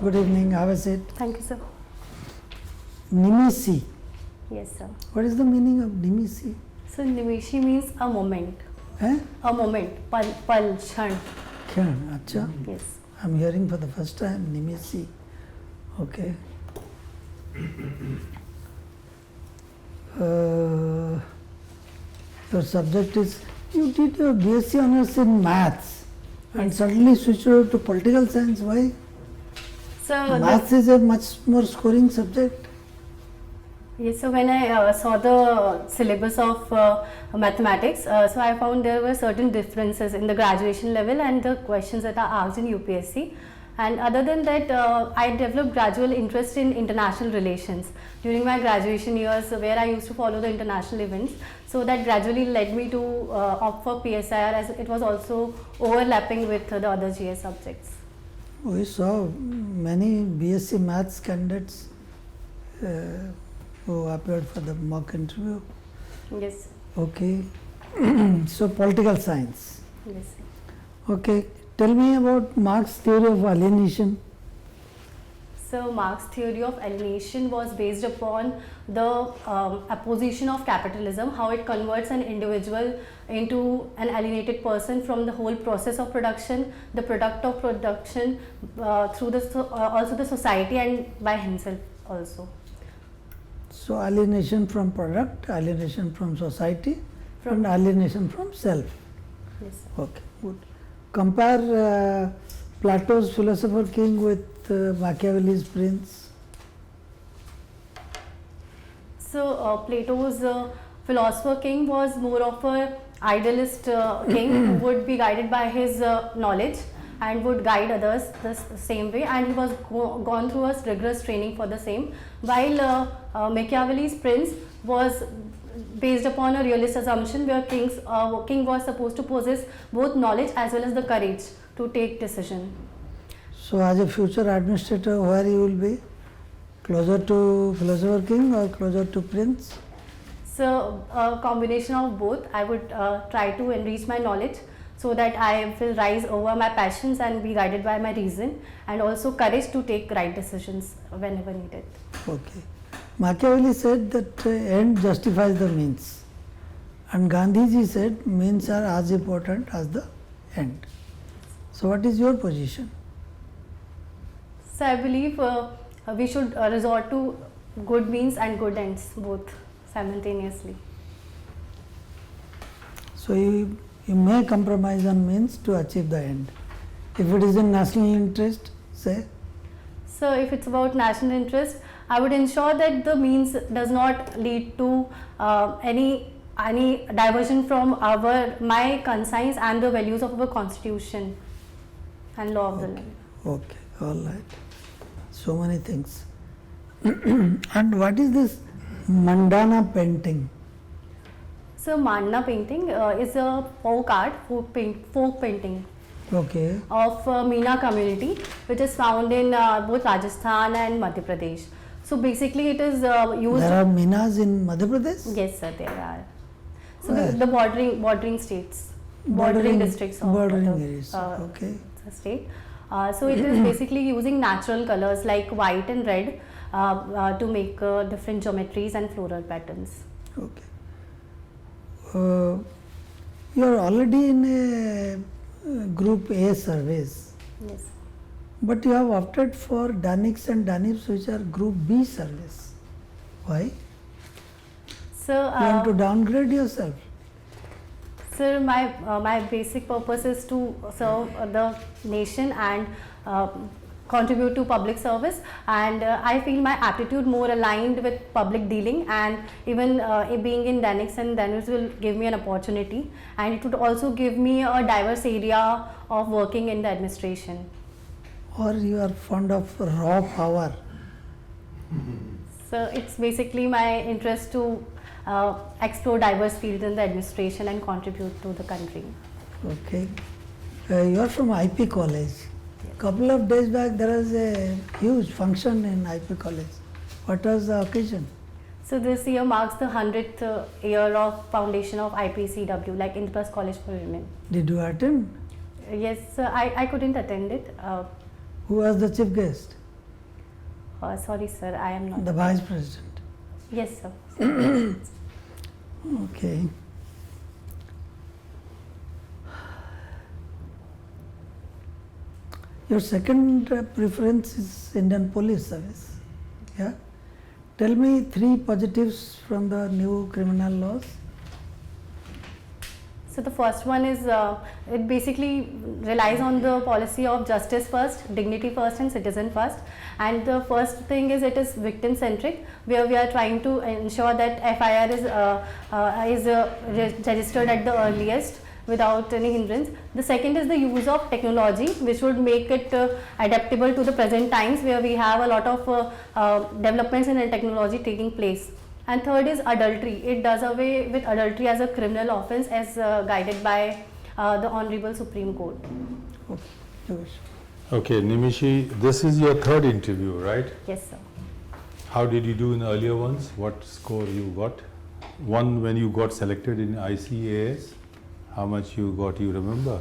Good evening. Have a seat. Thank you, sir. Nimishi. Yes, sir. What is the meaning of Nimishi? So Nimishi means a moment. Eh? A moment. Pal, kshan. Kyan? Acha. Yes. I'm hearing for the first time Nimishi. Okay. Your subject is, you did your BSc Honours in Maths and suddenly switched over to Political Science. Why? So Maths is a much more scoring subject. yes, so when I saw the syllabus of mathematics, so I found there were certain differences in the graduation level and the questions that are asked in UPSC. And other than that, I developed gradual interest in international relations during my graduation years, where I used to follow the international events. So that gradually led me to opt for PSIR, as it was also overlapping with the other GS subjects. We saw many BSc Maths candidates who appeared for the mock interview. Yes. Okay. So Political Science. Yes. Okay. Tell me about Marx theory of alienation. So Marx theory of alienation was based upon the opposition of capitalism, how it converts an individual into an alienated person from the whole process of production, the product of production, through the also the society and by himself also. So alienation from product, alienation from society, and alienation from self. Yes, sir. Okay, good. Compare Plato's philosopher king with Machiavelli's prince. So Plato's philosopher king was more of a idealist king who would be guided by his knowledge and would guide others the same way, and he was gone through a rigorous training for the same, while Machiavelli's prince was based upon a realist assumption where king was supposed to possess both knowledge as well as the courage to take decision. So as a future administrator, where you will be? Closer to philosopher king or closer to prince? So a combination of both. I would try to enrich my knowledge so that I will rise over my passions and be guided by my reason, and also courage to take right decisions whenever needed. Okay. Machiavelli said that end justifies the means, and Gandhiji said means are as important as the end. So what is your position? So I believe we should resort to good means and good ends both simultaneously. So you may compromise on means to achieve the end. If it is in national interest, say. So if it's about national interest, I would ensure that the means does not lead to any diversion from my conscience and the values of our constitution and law of the land. Okay, all right. So many things. And what is this mandana painting? So mandana painting is a folk art, folk painting Okay. of Meena community, which is found in both Rajasthan and Madhya Pradesh. So basically it is used. There are minas in Madhya Pradesh? Yes, sir, there are. So Where? the bordering states, bordering districts of bordering the, areas. Okay. state. So it is basically using natural colors like white and red to make different geometries and floral patterns. Okay. You are already in a group A surveys, Yes. but you have opted for DANIX and DANIPS, which are group B surveys. Why? So You want to downgrade yourself? sir, my basic purpose is to serve the nation and contribute to public service, and I feel my aptitude more aligned with public dealing, and even being in DANIX and DANIPS will give me an opportunity, and it would also give me a diverse area of working in the administration. Or you are fond of raw power? So it's basically my interest to explore diverse fields in the administration and contribute to the country. Okay. You are from IP College. Couple of days back there was a huge function in IP College. What was the occasion? So this year marks the 100th year of foundation of IPCW, like Interplus College for Women. Did you attend? Yes, I couldn't attend it. Who was the chief guest? Sorry, sir, I am not. The Vice President. Yes, sir. Okay. Your second preference is Indian Police Service. Yeah. Tell me 3 positives from the new criminal laws. So the first one is it basically relies on the policy of justice first, dignity first, and citizen first. And the first thing is it is victim centric, where we are trying to ensure that FIR is registered at the earliest without any hindrance. The second is the use of technology, which would make it adaptable to the present times, where we have a lot of developments in technology taking place. And third is adultery. It does away with adultery as a criminal offence as guided by the Honorable Supreme Court. Okay. Yours. Okay, Nimishi, this is your third interview, right? Yes, sir. How did you do in earlier ones? What score you got? One when you got selected in IAS, how much you got, you remember?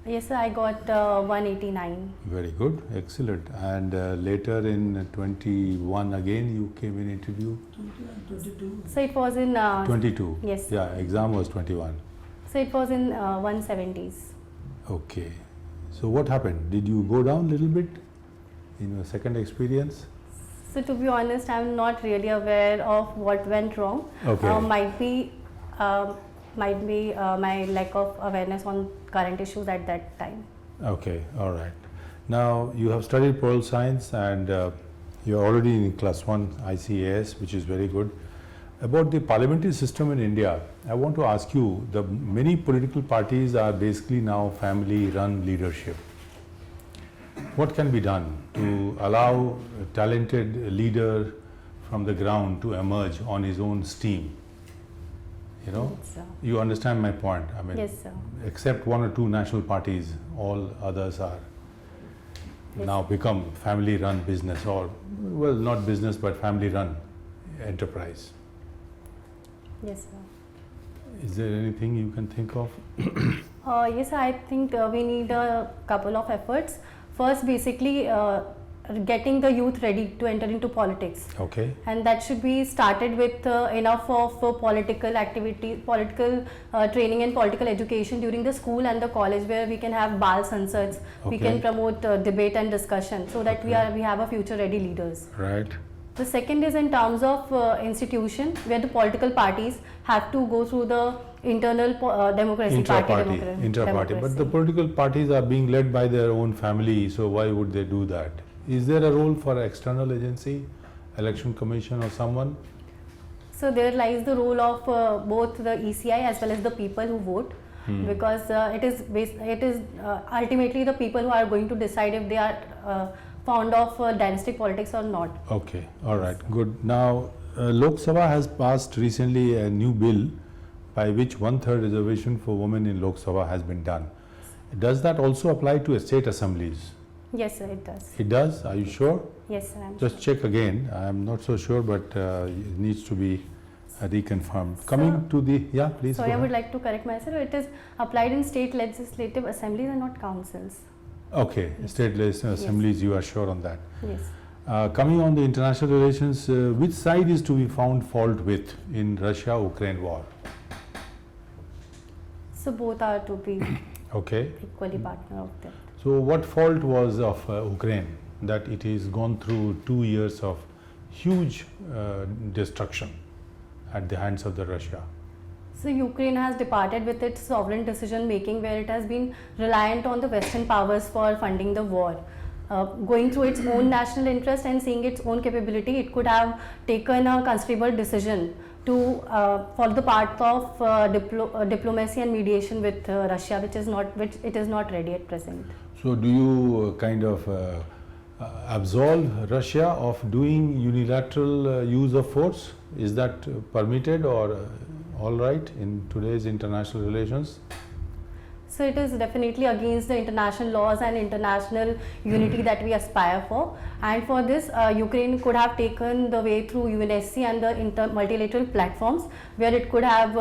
Yes, sir, I got 189. Very good, excellent. And later in 21 again you came in interview? 22. So it was in 22? Yes. Yeah, exam was 21. So it was in 170s. Okay. So what happened? Did you go down a little bit in your second experience? So to be honest, I'm not really aware of what went wrong. Okay. Might be my lack of awareness on current issues at that time. Okay, all right. Now you have studied political science and you're already in class 1 ICAS, which is very good. About the parliamentary system in India, I want to ask you, the many political parties are basically now family-run leadership. What can be done to allow a talented leader from the ground to emerge on his own steam? You know, Yes, sir. you understand my point. I mean, Yes, sir. except 1 or 2 national parties, all others are Yes. now become family-run business, or well, not business but family-run enterprise. Yes, sir. Is there anything you can think of? Yes, I think we need a couple of efforts. First, basically getting the youth ready to enter into politics. Okay. And that should be started with enough of political activity, political training and political education during the school and the college, where we can have Bal Sansads, we Okay. can promote debate and discussion, so that we have a future ready leaders. Right. The second is in terms of institution, where the political parties have to go through the internal democracy, Intra-party. democracy. But the political parties are being led by their own family, so why would they do that? Is there a role for external agency, election commission or someone? So there lies the role of both the ECI as well as the people who vote, because it is ultimately the people who are going to decide if they are fond of dynastic politics or not. Okay, all right, good. Now, Lok Sabha has passed recently a new bill by which 1/3 reservation for women in Lok Sabha has been done. Does that also apply to state assemblies? Yes, sir, it does. It does? Are you sure? Yes, sir. I'm Just check again. I am not so sure, but it needs to be reconfirmed. Coming to the, yeah, please. Sorry, go I would ahead. like to correct myself. It is applied in state legislative assemblies and not councils. Okay, state legislative assemblies, you are sure on that. Yes. Coming on the international relations, which side is to be found fault with in Russia-Ukraine war? So both are to be Okay. equally partner of that. So what fault was of Ukraine that it has gone through 2 years of huge destruction at the hands of the Russia? So Ukraine has departed with its sovereign decision making, where it has been reliant on the Western powers for funding the war. Going through its own national interest and seeing its own capability, it could have taken a considerable decision to follow the path of diplomacy and mediation with Russia, which it is not ready at present. So do you kind of absolve Russia of doing unilateral use of force? Is that permitted or all right in today's international relations? So it is definitely against the international laws and international unity that we aspire for. And for this, Ukraine could have taken the way through UNSC and the multilateral platforms, where it could have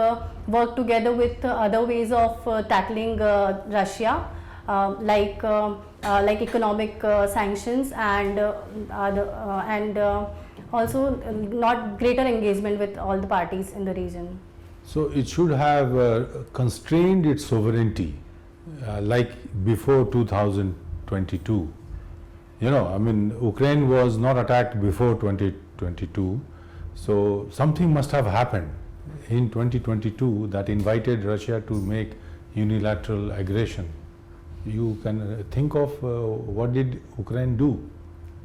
worked together with other ways of tackling Russia, like like economic sanctions and also not greater engagement with all the parties in the region. So it should have constrained its sovereignty, like before 2022. You know, I mean, Ukraine was not attacked before 2022, so something must have happened in 2022 that invited Russia to make unilateral aggression. You can think of what did Ukraine do?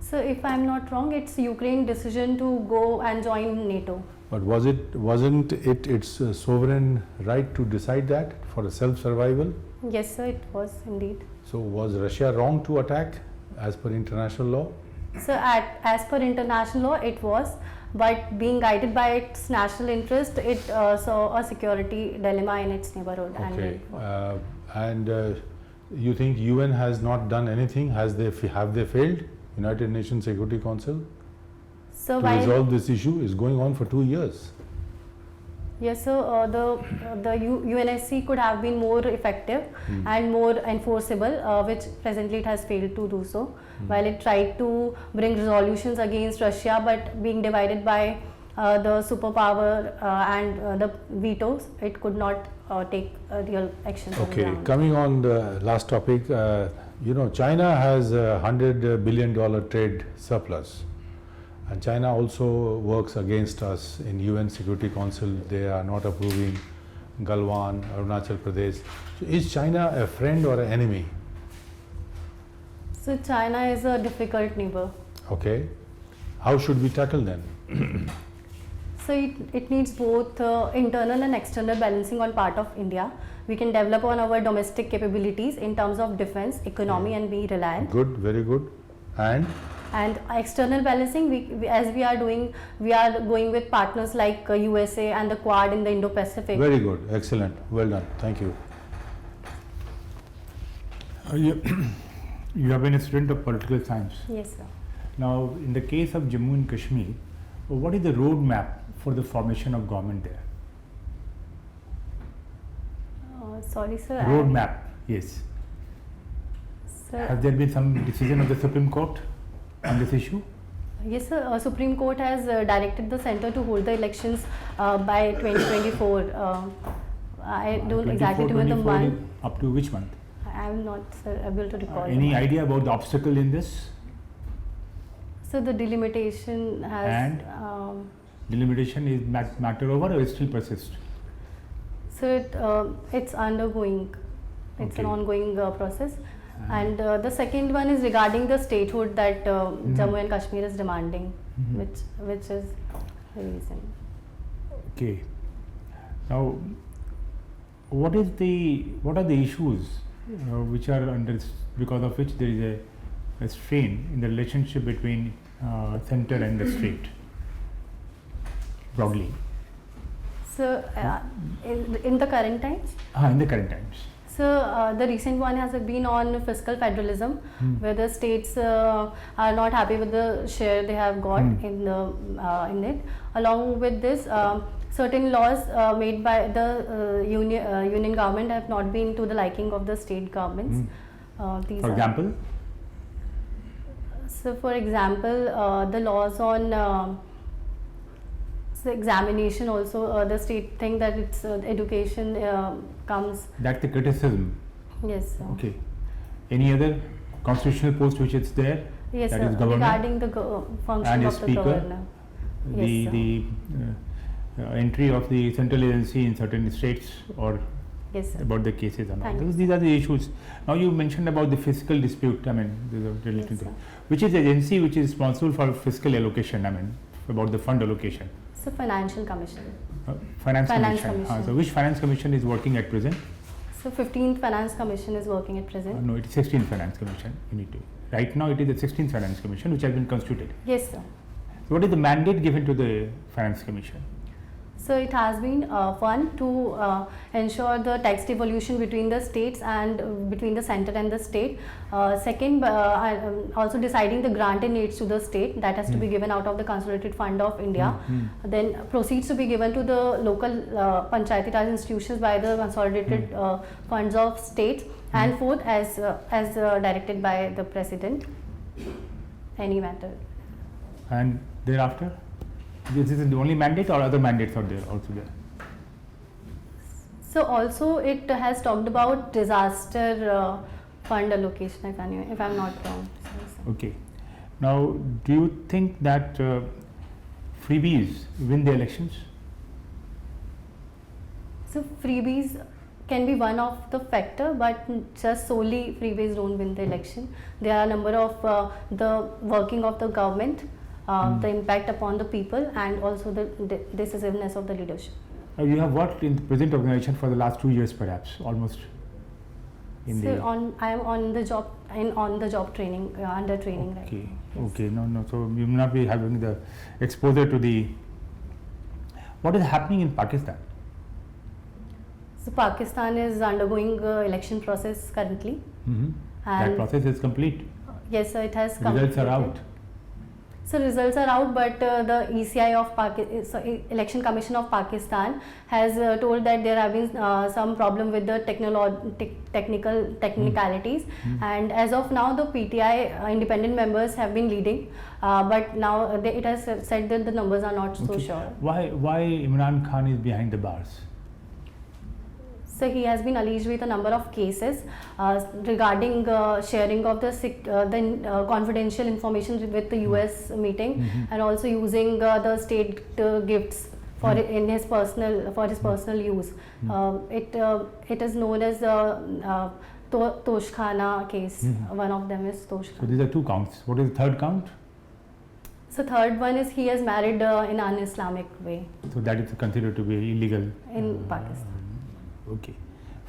So if I'm not wrong, it's Ukraine's decision to go and join NATO. But wasn't it its sovereign right to decide that for a self-survival? Yes, sir, it was indeed. So was Russia wrong to attack as per international law? So as per international law, it was, but being guided by its national interest, it saw a security dilemma in its neighborhood. Okay. And you think UN has not done anything? Have they failed? United Nations Security Council So to resolve this issue is going on for 2 years. Yes, so the UNSC could have been more effective and more enforceable, which presently it has failed to do so. While it tried to bring resolutions against Russia, but being divided by the superpower and the vetoes, it could not take real action. Okay, coming on the last topic, you know, China has a $100 billion trade surplus. And China also works against us in UN Security Council. They are not approving Galwan, Arunachal Pradesh. So is China a friend or an enemy? So China is a difficult neighbor. Okay. How should we tackle them? So it needs both internal and external balancing on part of India. We can develop on our domestic capabilities in terms of defense, economy and be reliant. Good, very good. And external balancing, as we are doing, we are going with partners like USA and the Quad in the Indo-Pacific. Very good, excellent, well done, thank you. You have been a student of political science. Yes, sir. Now, in the case of Jammu and Kashmir, what is the roadmap for the formation of government there? Sorry, sir. Roadmap, yes. Sir, Has there been some decision of the Supreme Court on this issue? yes, sir. Supreme Court has directed the center to hold the elections by 2024. I don't exactly remember the month. Up to which month? I am not, sir, able to recall. Any idea about the obstacle in this? So the delimitation has. And? Delimitation is matter over or it still persists? So it's undergoing. It's an Okay. ongoing process. And the second one is regarding the statehood that Jammu and Kashmir is demanding, which is the reason. Okay. Now, what are the issues which are because of which there is a strain in the relationship between center and the state broadly? So in the current times. In the current times. So the recent one has been on fiscal federalism, where the states are not happy with the share they have got in it. Along with this, certain laws made by the union government have not been to the liking of the state governments. For example? So for example, the laws on so examination also, the state think that it's education comes. That's the criticism. Yes, sir. Okay. Any other constitutional post which is there? Yes, that sir. is governor Regarding the function and of the the speaker, governor. Yes, the entry of the central agency in certain states, or yes, sir. about the cases and all. Thank you. These are the issues. Now you mentioned about the fiscal dispute. I mean, related Yes, to sir. which is the agency which is responsible for fiscal allocation? I mean, about the fund allocation. So Financial Commission. Finance Finance Commission. Commission. So which Finance Commission is working at present? So 15th Finance Commission is working at present. No, it is 16th Finance Commission. You need to. Right now, it is the 16th Finance Commission which has been constituted. Yes, sir. So what is the mandate given to the Finance Commission? So it has been fun to ensure the tax devolution between the states and between the center and the state. Second, also deciding the grant and aids to the state that has to be given out of the Consolidated Fund of India. Then proceeds to be given to the local Panchayati Raj institutions by the consolidated funds of states. And fourth, as directed by the President, any matter. And thereafter, this is the only mandate or other mandates are there also there? So also it has talked about disaster fund allocation, if I'm not wrong. Okay. Now, do you think that freebies win the elections? So freebies can be one of the factor, but just solely freebies don't win the election. There are a number of the working of the government, the impact upon the people, and also the decisiveness of the leadership. You have worked in the present organization for the last 2 years, perhaps almost. I am on the job training, under training right Okay. now. Yes. Okay. No. So you may not be having the exposure to the. What is happening in Pakistan? So Pakistan is undergoing election process currently. That And process is complete. yes, sir, it has Results are completed. out. So results are out, but the ECI of Election Commission of Pakistan has told that there have been some problem with the technicalities, and as of now the PTI independent members have been leading, but now it has said that the numbers are not so sure. Why Imran Khan is behind the bars? So he has been alleged with a number of cases regarding sharing of the confidential information with the US meeting, and also using the state gifts for his personal use. It is known as the Toshkhana case. One of them is Toshkhana. So these are 2 counts. What is the third count? So third one is he has married in an Islamic way So that is considered to be illegal. in Pakistan. Okay,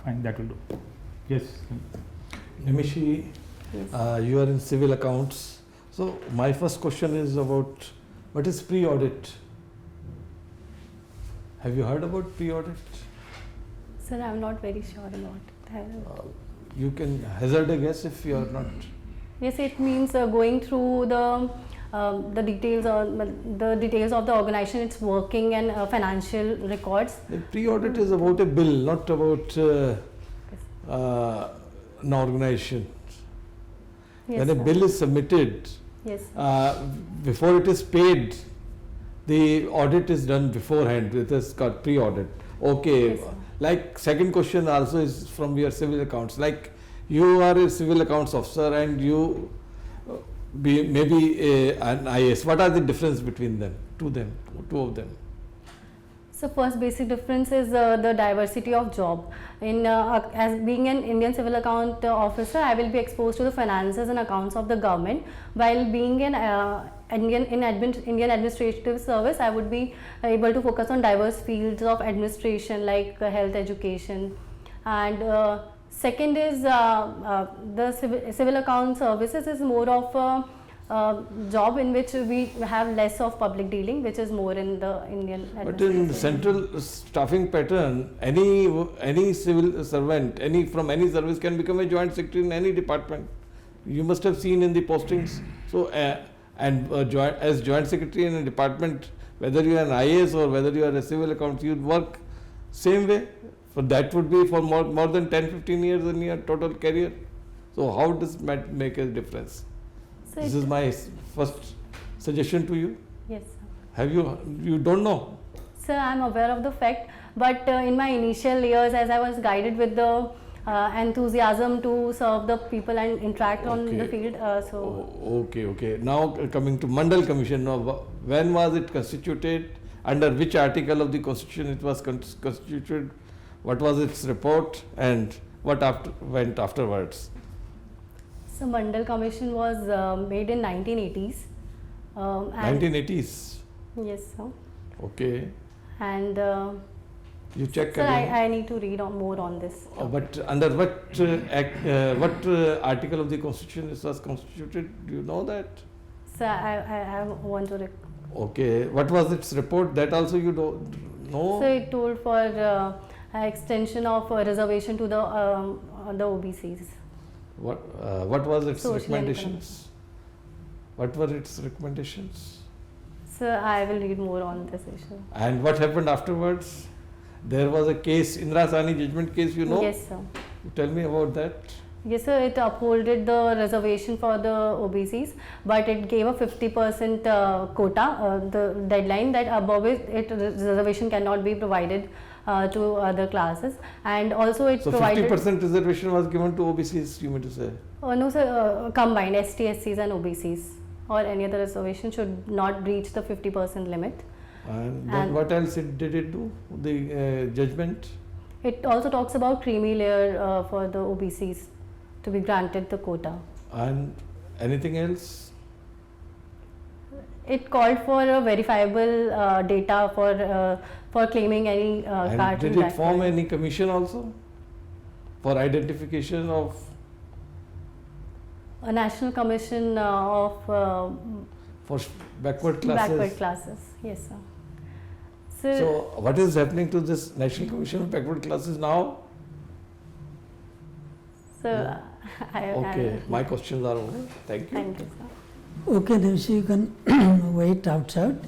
fine, that will do. Yes. Nimishi, Yes. you are in civil accounts. So my first question is about what is pre-audit? Have you heard about pre-audit? Sir, I'm not very sure about it. You can hazard a guess if you are not. Yes, it means going through the details of the organization, its working and financial records. The pre-audit is about a bill, not about an organization. Yes, When a sir. bill is submitted, Yes. before it is paid, the audit is done beforehand. It is called pre-audit. Okay. Yes, sir. Like second question also is from your civil accounts. Like you are a civil accounts officer and you maybe an IAS. What are the difference between them? Two of them. So first basic difference is the diversity of job. As being an Indian civil account officer, I will be exposed to the finances and accounts of the government. While being an Indian administrative service, I would be able to focus on diverse fields of administration like health, education, and second is the civil account services is more of a job in which we have less of public dealing, which is more in the Indian But in the central staffing pattern, any civil servant, from any service can become a joint secretary in any department. You must have seen in the postings. So, as joint secretary in a department, whether you are an IAS or whether you are a civil accounts, you work same way. For that would be for more than 10-15 years in your total career. So how does that make a difference? So This is my first suggestion to you. yes, sir. Have you don't know? Sir, I am aware of the fact, but in my initial years, as I was guided with the enthusiasm to serve the people and interact on the field, Okay. Now coming to Mandal Commission, now when was it constituted? Under which article of the Constitution it was constituted? What was its report and what went afterwards? So Mandal Commission was made in 1980s. And 1980s. yes, sir. Okay. And You check sir, again. I need to read more on this. But under what what article of the Constitution it was constituted? Do you know that? So I want to. Okay. What was its report? That also you don't No. So it told for extension of reservation to the OBCs. What was its Social and recommendations? What were its recommendations? So I will read more on this issue. And what happened afterwards? There was a case, Indira Sahni judgment case, you know? Yes, sir. Tell me about that. Yes, sir. It upholded the reservation for the OBCs, but it gave a 50% quota, the deadline that above it reservation cannot be provided to other classes, and also it So provided 50% reservation was given to OBCs, you mean to say? no, sir, combined ST, SCs and OBCs or any other reservation should not breach the 50% limit. And then And- what else did it do? The judgment? It also talks about creamy layer for the OBCs to be granted the quota. And anything else? It called for a verifiable data for claiming any And card. did it form any commission also for identification of? A national commission of For backward classes? backward classes. Yes, sir. So what is happening to this National Commission of Backward Classes now? So Okay, my questions are over. Thank you. Thank you, sir. Okay, Nimishi, you can wait outside.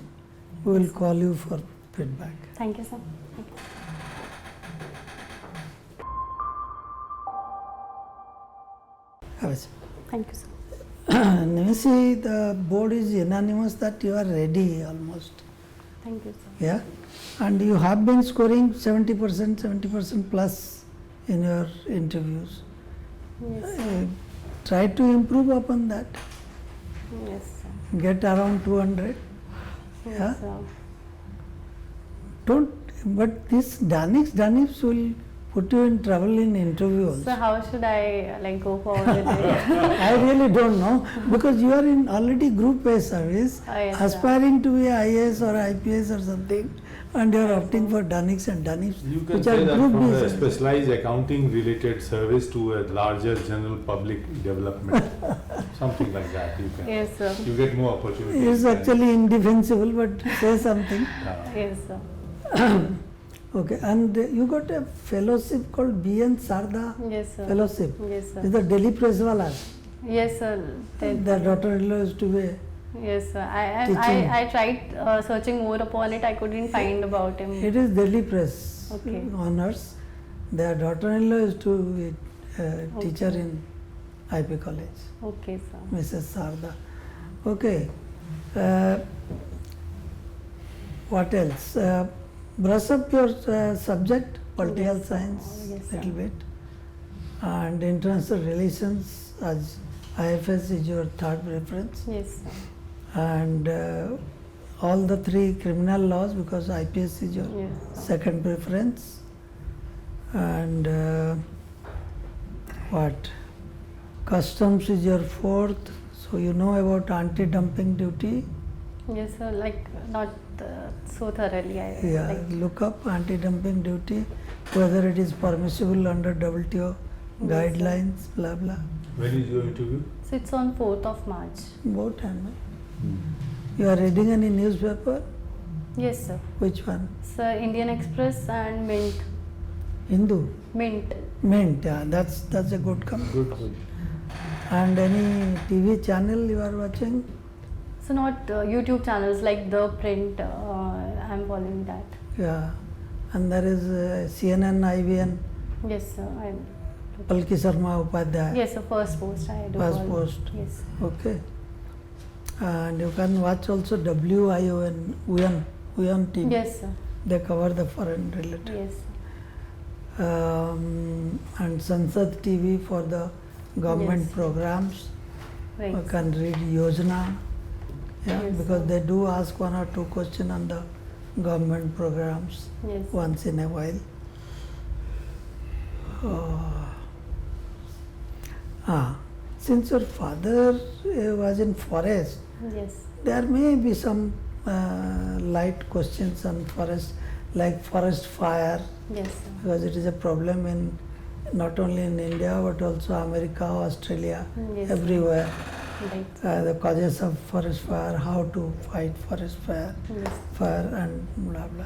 We will call you for feedback. Thank you, sir. Thank you. Have a seat. Thank you, sir. Nimishi, the board is unanimous that you are ready almost. Thank you, sir. Yeah, and you have been scoring 70% plus in your interviews. Yes, Try to improve upon that. yes, sir. Get around 200. Yeah. Yes, sir. Don't. But this Danips will put you in trouble in interview also. So how should I go forward with it? I really don't know because you are in already group A service, Oh, yes, sir. aspiring to be IAS or IPS or something, and you are opting for Danics and Danips, You can which say are that group from B a service. specialized accounting related service to a larger general public development, something like that. You can. Yes, sir. You get more opportunities. It's than- actually indefensible, but say something. Yes, sir. Okay, and you got a fellowship called B.N. Sarda Yes, sir. Fellowship. Yes, Is sir. the Delhi press walas. Yes, sir. Their daughter-in-law used to be. Yes, sir. I Teaching. tried searching more upon it. I couldn't find about him. It is Delhi press Okay. honors. Their daughter-in-law used to be teacher in IP college, Okay, sir. Mrs. Sarda. Okay. What else? Brush up your subject, political Yes, science, yes, sir. little bit, and international relations as IFS is your third preference, Yes, sir. and all the three criminal laws because IPS is your Yes. second preference, and what customs is your fourth, so you know about anti-dumping duty. Yes, sir. Not so thoroughly. Yeah, look up anti-dumping duty, whether it is permissible under WTO Yes, sir. guidelines, blah blah. When is your interview? So it's on 4th of March. Both time. You are reading any newspaper? Yes, sir. Which one? Sir, Indian Express and Mint. Hindu. Mint. Mint. Yeah, that's a good company. Good. And any TV channel you are watching? So not YouTube channels like The Print. I'm following that. Yeah, and there is CNN, IBN, Yes, sir. Palki Sharma Upadhyay. Yes, sir. First Post. I do. First follow. Post. Yes. Okay. And you can watch also WION, UAN TV. Yes, sir. They cover the foreign related. Yes. And Sansad TV for the government Yes. programs. Right. You can read Yojana. Yeah, Yes, because sir. they do ask one or two questions on the government programs Yes. once in a while. Since your father was in forest, Yes. there may be some light questions on forest, like forest fire, Yes, sir. because it is a problem in not only in India but also America, Australia, Yes, sir. everywhere. Right. The causes of forest fire, how to fight forest fire, Yes. and blah blah.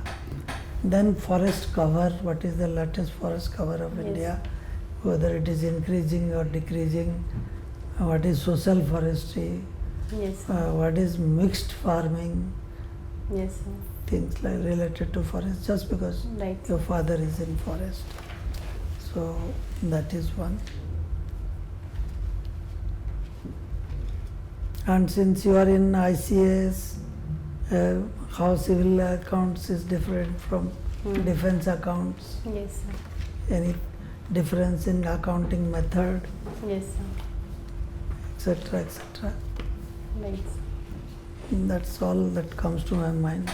Then forest cover, what is the latest forest cover of Yes. India, whether it is increasing or decreasing, what is social forestry, Yes, sir. what is mixed farming, Yes, sir. things like related to forest, just because Right. your father is in forest. So that is one. And since you are in ICAS, how civil accounts is different from defense accounts, Yes, sir. any difference in accounting method, Yes, sir. etc., etc. Right. That's all that comes to my mind.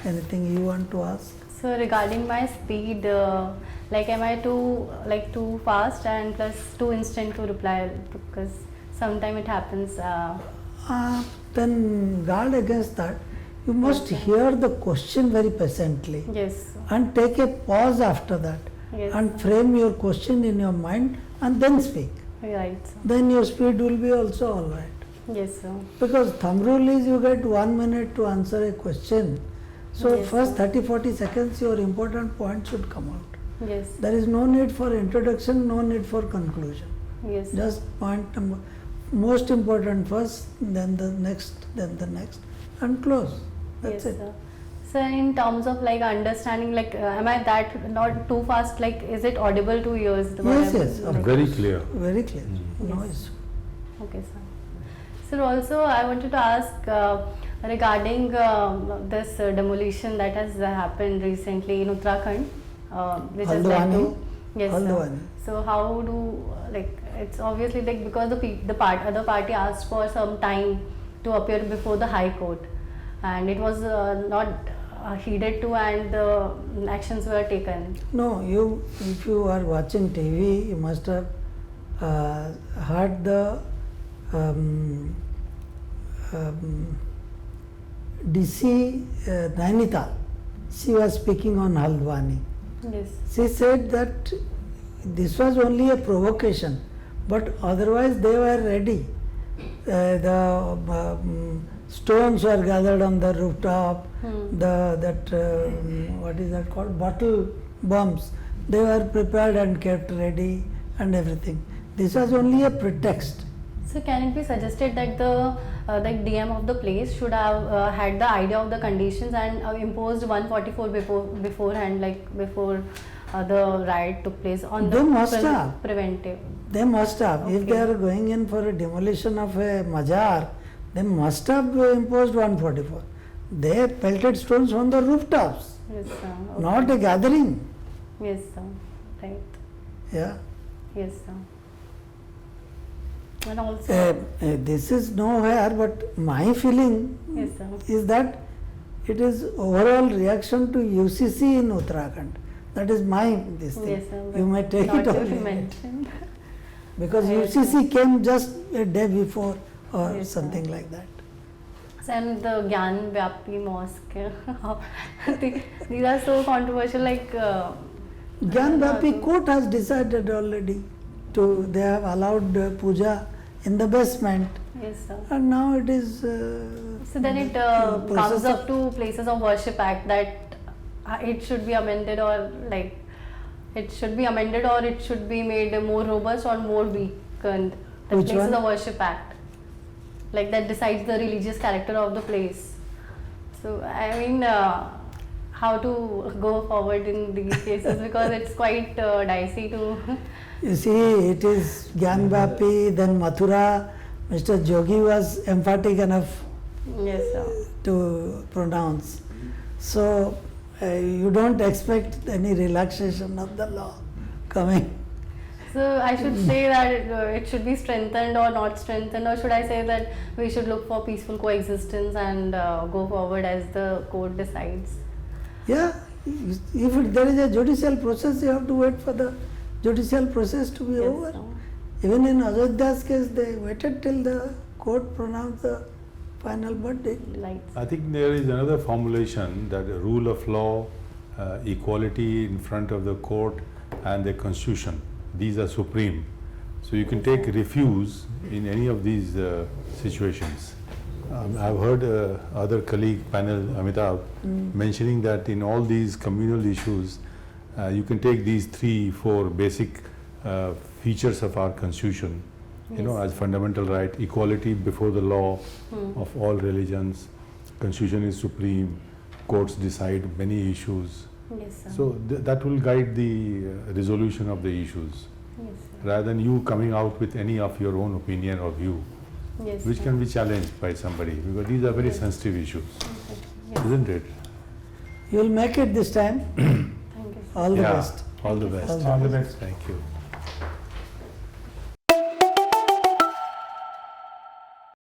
Anything you want to ask? So regarding my speed, like am I too fast and plus too instant to reply, because sometime it happens. Then guard against that. You must Okay. hear the question very patiently Yes. and take a pause after that Yes. and frame your question in your mind and then speak. Right. Sir. Then your speed will be also all right. Yes, sir. Because thumb rule is you get 1 minute to answer a question. So Yes, first sir. 30-40 seconds your important point should come out. Yes. There is no need for introduction, no need for conclusion. Yes. sir. Just point number, most important first, then the next, and close. That's Yes, it. sir. So in terms of like understanding, like am I that not too fast? Like is it audible to ears? Yes, yes, of Like, Very clear. Very clear. No Yes. issue. Okay, sir. Sir, also I wanted to ask regarding this demolition that has happened recently in Uttarakhand, which has led to Haldwani? yes, sir. Haldwani. So how do like it's obviously like because the other party asked for some time to appear before the High Court, and it was not heeded to, and the actions were taken. No, if you are watching TV, you must have heard the DC Nainital. She was speaking on Haldwani. Yes. She said that this was only a provocation, but otherwise they were ready. The stones were gathered on the rooftop. What is that called? Bottle bombs. They were prepared and kept ready and everything. This was only a pretext. So can it be suggested that the DM of the place should have had the idea of the conditions and imposed 144 beforehand, like before the riot took place on They the must have. preventive? They must have. If they Okay. are going in for a demolition of a mazar, they must have imposed 144. They pelted stones on the rooftops, Yes, sir. Okay. not a gathering. Yes, sir. Right. Yeah. Yes, sir. And also, This is nowhere, but my feeling yes, sir. is that it is overall reaction to UCC in Uttarakhand. That is my this thing. Yes, sir. You but may take not it or to leave be it. mentioned. Because Yes, UCC came just a day before or Yes, sir. something like that. And the Gyan Vyapi mosque, these are so controversial. Like Gyan Vapi court has decided already they have allowed puja in the basement, yes, sir. and now it is. So then it process comes up of- to Places of Worship Act that it should be amended, or like it should be amended, or it should be made more robust or more weakened. The Which Places one? of Worship Act, like that decides the religious character of the place. So I mean, how to go forward in these cases, because it's quite dicey to. You see, it is Gyan Vapi, then Mathura. Mr. Jogi was emphatic enough Yes, sir. to pronounce. So you don't expect any relaxation of the law coming. So I should say that it should be strengthened or not strengthened, or should I say that we should look for peaceful coexistence and go forward as the court decides? Yeah, if there is a judicial process, you have to wait for the judicial process to be Yes, over. sir. Even in Ajodhya's case, they waited till the court pronounced the final verdict. Like, I think there is another formulation that the rule of law, equality in front of the court, and the constitution. These are supreme. So you can take refuse in any of these situations. I've heard other colleague panel, Amitabh, mentioning that in all these communal issues, you can take these 3-4 basic features of our constitution, you know, as fundamental right, equality before the law of all religions, constitution is supreme, courts decide many issues. Yes, sir. So that will guide the resolution of the issues, Yes, sir. rather than you coming out with any of your own opinion or view, Yes, which sir. can be challenged by somebody, because these are very sensitive issues, Yes. isn't it? You will make it this time. Thank you, sir. All the Yeah. best. All the best. All the All the best. Thank you.